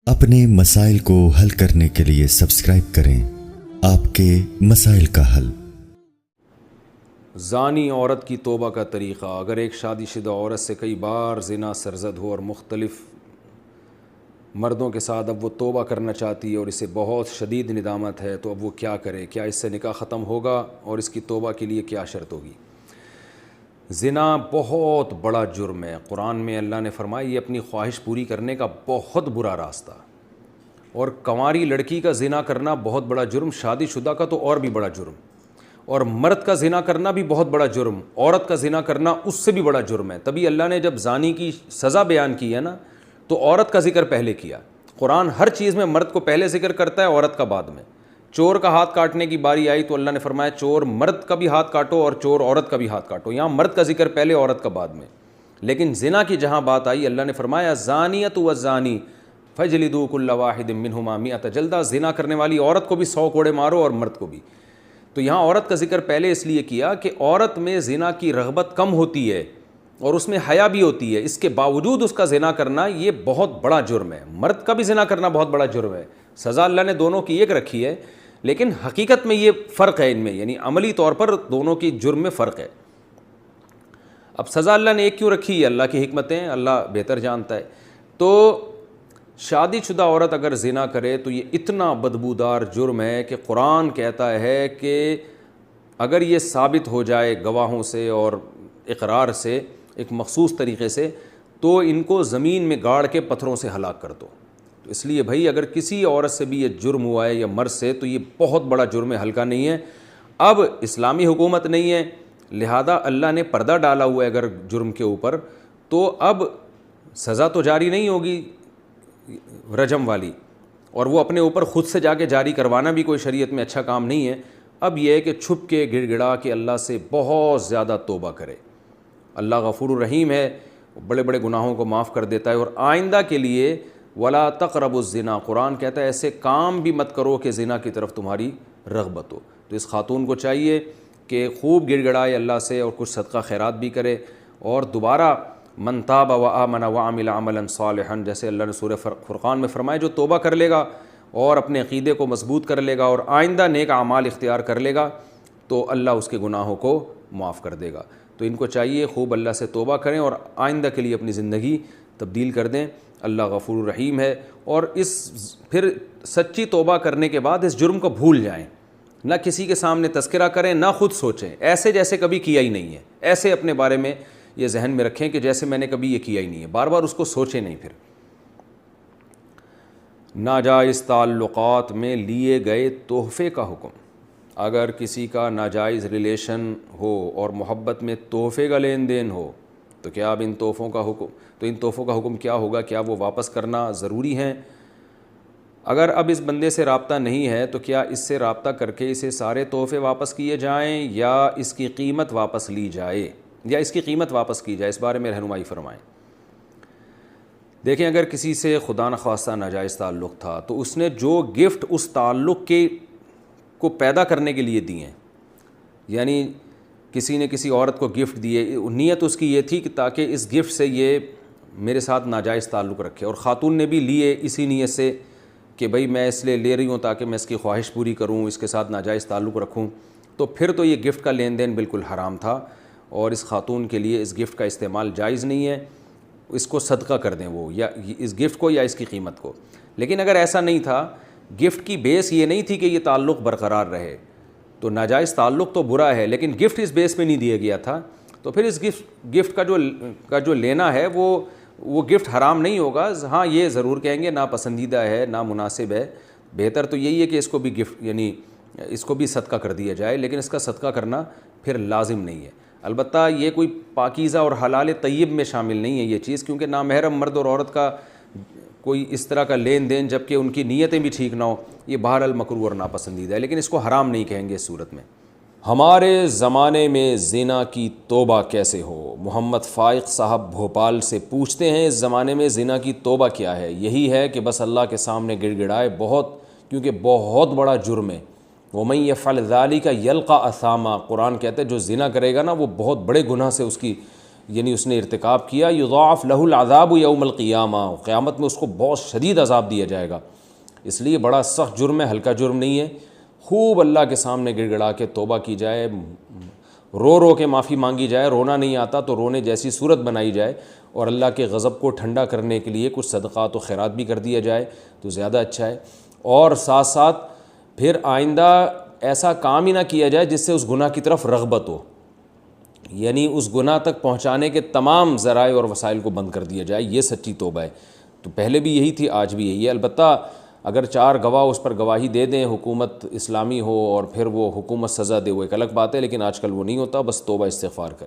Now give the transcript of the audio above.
اپنے مسائل کو حل کرنے کے لیے سبسکرائب کریں آپ کے مسائل کا حل۔ زانی عورت کی توبہ کا طریقہ۔ اگر ایک شادی شدہ عورت سے کئی بار زنا سرزد ہو اور مختلف مردوں کے ساتھ اب وہ توبہ کرنا چاہتی ہے اور اسے بہت شدید ندامت ہے، تو اب وہ کیا کرے؟ کیا اس سے نکاح ختم ہوگا اور اس کی توبہ کے لیے کیا شرط ہوگی؟ زنا بہت بڑا جرم ہے۔ قرآن میں اللہ نے فرمایا یہ اپنی خواہش پوری کرنے کا بہت برا راستہ، اور کنواری لڑکی کا زنا کرنا بہت بڑا جرم، شادی شدہ کا تو اور بھی بڑا جرم، اور مرد کا زنا کرنا بھی بہت بڑا جرم، عورت کا زنا کرنا اس سے بھی بڑا جرم ہے۔ تبھی اللہ نے جب زانی کی سزا بیان کی ہے نا، تو عورت کا ذکر پہلے کیا۔ قرآن ہر چیز میں مرد کو پہلے ذکر کرتا ہے، عورت کا بعد میں۔ چور کا ہاتھ کاٹنے کی باری آئی تو اللہ نے فرمایا چور مرد کا بھی ہاتھ کاٹو اور چور عورت کا بھی ہاتھ کاٹو۔ یہاں مرد کا ذکر پہلے، عورت کا بعد میں۔ لیکن زنا کی جہاں بات آئی، اللہ نے فرمایا زانیۃ والزانی فجلدوا کل واحد منہما مئۃ جلدہ۔ زنا کرنے والی عورت کو بھی 100 کوڑے مارو اور مرد کو بھی۔ تو یہاں عورت کا ذکر پہلے اس لیے کیا کہ عورت میں زنا کی رغبت کم ہوتی ہے اور اس میں حیا بھی ہوتی ہے، اس کے باوجود اس کا زنا کرنا یہ بہت بڑا جرم ہے۔ مرد کا بھی زنا کرنا بہت بڑا جرم ہے۔ سزا اللہ نے دونوں کی ایک رکھی ہے، لیکن حقیقت میں یہ فرق ہے ان میں، یعنی عملی طور پر دونوں کی جرم میں فرق ہے۔ اب سزا اللہ نے ایک کیوں رکھی ہے؟ اللہ کی حکمتیں اللہ بہتر جانتا ہے۔ تو شادی شدہ عورت اگر زنا کرے تو یہ اتنا بدبودار جرم ہے کہ قرآن کہتا ہے کہ اگر یہ ثابت ہو جائے گواہوں سے اور اقرار سے ایک مخصوص طریقے سے، تو ان کو زمین میں گاڑ کے پتھروں سے ہلاک کر دو۔ تو اس لیے بھائی اگر کسی عورت سے بھی یہ جرم ہوا ہے یا مرد سے، تو یہ بہت بڑا جرم ہے، ہلکا نہیں ہے۔ اب اسلامی حکومت نہیں ہے، لہذا اللہ نے پردہ ڈالا ہوا ہے اگر جرم کے اوپر، تو اب سزا تو جاری نہیں ہوگی رجم والی، اور وہ اپنے اوپر خود سے جا کے جاری کروانا بھی کوئی شریعت میں اچھا کام نہیں ہے۔ اب یہ ہے کہ چھپ کے گڑ گڑا کے اللہ سے بہت زیادہ توبہ کرے۔ اللہ غفور الرحیم ہے، بڑے بڑے گناہوں کو معاف کر دیتا ہے، اور آئندہ کے لیے ولا تقربوا الزنا، قرآن کہتا ہے ایسے کام بھی مت کرو کہ زنا کی طرف تمہاری رغبت ہو۔ تو اس خاتون کو چاہیے کہ خوب گڑ گڑائے اللہ سے اور کچھ صدقہ خیرات بھی کرے، اور دوبارہ من تاب وآمن وعمل عملا صالحا، جیسے اللہ نے سورہ فرقان میں فرمایا جو توبہ کر لے گا اور اپنے عقیدے کو مضبوط کر لے گا اور آئندہ نیک اعمال اختیار کر لے گا، تو اللہ اس کے گناہوں کو معاف کر دے گا۔ تو ان کو چاہیے خوب اللہ سے توبہ کریں اور آئندہ کے لیے اپنی زندگی تبدیل کر دیں۔ اللہ غفور الرحیم ہے، اور پھر سچی توبہ کرنے کے بعد اس جرم کو بھول جائیں، نہ کسی کے سامنے تذکرہ کریں، نہ خود سوچیں ایسے جیسے کبھی کیا ہی نہیں ہے، ایسے اپنے بارے میں یہ ذہن میں رکھیں کہ جیسے میں نے کبھی یہ کیا ہی نہیں ہے، بار بار اس کو سوچیں نہیں۔ پھر ناجائز تعلقات میں لیے گئے تحفے کا حکم۔ اگر کسی کا ناجائز ریلیشن ہو اور محبت میں تحفے کا لین دین ہو، تو کیا اب ان تحفوں کا حکم کیا ہوگا؟ کیا وہ واپس کرنا ضروری ہیں؟ اگر اب اس بندے سے رابطہ نہیں ہے تو کیا اس سے رابطہ کر کے اسے سارے تحفے واپس کیے جائیں یا اس کی قیمت واپس لی جائے، یا اس کی قیمت واپس کی جائے؟ اس بارے میں رہنمائی فرمائیں۔ دیکھیں، اگر کسی سے خدا نخواستہ ناجائز تعلق تھا تو اس نے جو گفٹ اس تعلق کو پیدا کرنے کے لیے دیے ہیں، یعنی کسی نے کسی عورت کو گفٹ دیے، نیت اس کی یہ تھی کہ تاکہ اس گفٹ سے یہ میرے ساتھ ناجائز تعلق رکھے، اور خاتون نے بھی لیے اسی نیت سے کہ بھئی میں اس لیے لے رہی ہوں تاکہ میں اس کی خواہش پوری کروں، اس کے ساتھ ناجائز تعلق رکھوں، تو پھر تو یہ گفٹ کا لین دین بالکل حرام تھا، اور اس خاتون کے لیے اس گفٹ کا استعمال جائز نہیں ہے۔ اس کو صدقہ کر دیں وہ، یا اس گفٹ کو یا اس کی قیمت کو۔ لیکن اگر ایسا نہیں تھا، گفٹ کی بیس یہ نہیں تھی کہ یہ تعلق برقرار رہے، تو ناجائز تعلق تو برا ہے، لیکن گفٹ اس بیس پہ نہیں دیا گیا تھا، تو پھر اس گفٹ کا جو لینا ہے وہ گفٹ حرام نہیں ہوگا۔ ہاں یہ ضرور کہیں گے ناپسندیدہ ہے، نامناسب ہے، بہتر تو یہی ہے کہ اس کو بھی گفٹ، یعنی اس کو بھی صدقہ کر دیا جائے، لیکن اس کا صدقہ کرنا پھر لازم نہیں ہے۔ البتہ یہ کوئی پاکیزہ اور حلال طیب میں شامل نہیں ہے یہ چیز، کیونکہ نامحرم مرد اور عورت کا کوئی اس طرح کا لین دین جبکہ ان کی نیتیں بھی ٹھیک نہ ہو، یہ بہرحال مکروہ اور ناپسندیدہ ہے، لیکن اس کو حرام نہیں کہیں گے اس صورت میں۔ ہمارے زمانے میں زنا کی توبہ کیسے ہو؟ محمد فائق صاحب بھوپال سے پوچھتے ہیں، اس زمانے میں زنا کی توبہ کیا ہے؟ یہی ہے کہ بس اللہ کے سامنے گڑ گڑائے، کیونکہ بہت بڑا جرم ہے۔ وَمَن يَفْعَلْ ذَلِكَ يَلْقَ أَثَامًا، قرآن کہتا ہے جو زنا کرے گا نا وہ بہت بڑے گناہ سے اس کی یعنی اس نے ارتکاب کیا، یضاعف لہ العذاب یوم القیامہ، قیامت میں اس کو بہت شدید عذاب دیا جائے گا. اس لیے بڑا سخت جرم ہے، ہلکا جرم نہیں ہے. خوب اللہ کے سامنے گڑ گڑا کے توبہ کی جائے، رو رو کے معافی مانگی جائے. رونا نہیں آتا تو رونے جیسی صورت بنائی جائے، اور اللہ کے غضب کو ٹھنڈا کرنے کے لیے کچھ صدقات و خیرات بھی کر دیا جائے تو زیادہ اچھا ہے. اور ساتھ ساتھ پھر آئندہ ایسا کام ہی نہ کیا جائے جس سے اس گناہ کی طرف رغبت ہو، یعنی اس گناہ تک پہنچانے کے تمام ذرائع اور وسائل کو بند کر دیا جائے. یہ سچی توبہ ہے. تو پہلے بھی یہی تھی، آج بھی یہی ہے. البتہ اگر 4 گواہ اس پر گواہی دے دیں، حکومت اسلامی ہو اور پھر وہ حکومت سزا دے، وہ ایک الگ بات ہے، لیکن آج کل وہ نہیں ہوتا. بس توبہ استغفار کریں.